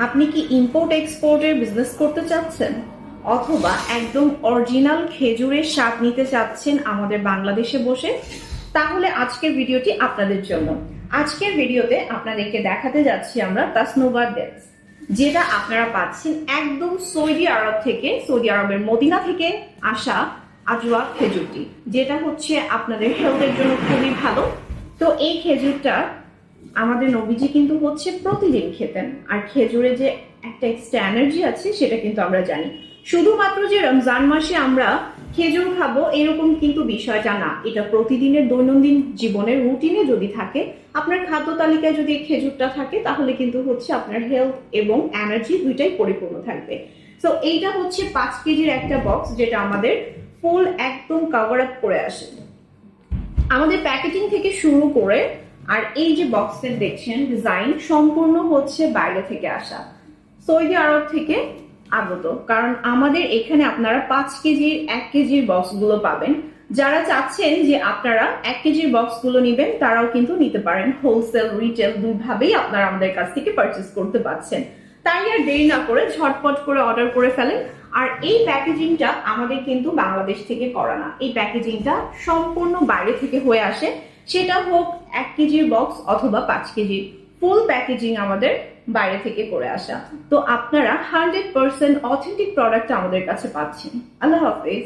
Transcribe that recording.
আপনি কি ইম্পোর্ট এক্সপোর্টের বিজনেস করতে চাচ্ছেন, অথবা একদম অরিজিনাল খেজুরের স্বাদ নিতে চাচ্ছেন আমাদের বাংলাদেশে বসে? তাহলে আজকের ভিডিওটি আপনাদের জন্য। আজকের ভিডিওতে আপনাদেরকে দেখাতে যাচ্ছি আমরা তাসনুভা ডেটস, যেটা আপনারা পাচ্ছেন একদম সৌদি আরব থেকে, সৌদি আরবের মদিনা থেকে আসা আজওয়া খেজুরটি, যেটা হচ্ছে আপনাদের হেলথের জন্য খুবই ভালো। তো এই খেজুরটা আমাদের নবীজি কিন্তু হচ্ছে প্রতিদিন খেতেন, আর খেজুরে যে একটা এক্সট্রা এনার্জি আছে সেটা কিন্তু আমরা জানি। শুধুমাত্র যে রমজান মাসে আমরা খেজুর খাবো এরকম কিন্তু বিষয়টা না, এটা প্রতিদিনের দৈনন্দিন জীবনের রুটিনে যদি থাকে, আপনার খাদ্য তালিকায় যদি খেজুরটা থাকে, তাহলে কিন্তু হচ্ছে আপনার হেলথ এবং এনার্জি দুইটাই পরিপূর্ণ থাকবে। তো এইটা হচ্ছে 5 কেজির একটা বক্স, যেটা আমাদের ফুল একদম কভার আপ করে আসে আমাদের প্যাকেজিং থেকে শুরু করে। আর এই যে বক্সের দেখছেন ডিজাইন, সম্পূর্ণ হচ্ছে বাইরে থেকে আসা, সৌদি আরব থেকে আগত। কারণ আমাদের এখানে আপনারা 5 কেজির 1 কেজির বক্সগুলো পাবেন। যারা চাচ্ছেন যে আপনারা 1 কেজির বক্সগুলো নেবেন, তারাও কিন্তু নিতে পারেন। হোলসেল রিটেল দুইভাবেই আপনারা আমাদের কাছ থেকে পারচেস করতে পারছেন। তাই আর দেরি না করে ঝটপট করে অর্ডার করে ফেলেন। আর এই প্যাকেজিংটা আমাদের কিন্তু বাংলাদেশ থেকে করা না, এই প্যাকেজিংটা সম্পূর্ণ বাইরে থেকে হয়ে আসে। সেটা হোক 1 কেজির বক্স অথবা 5 কেজির, ফুল প্যাকেজিং আমাদের বাইরে থেকে করে আসা। তো আপনারা 100% অথেন্টিক প্রোডাক্ট আমাদের কাছে পাচ্ছেন। আল্লাহ হাফেজ।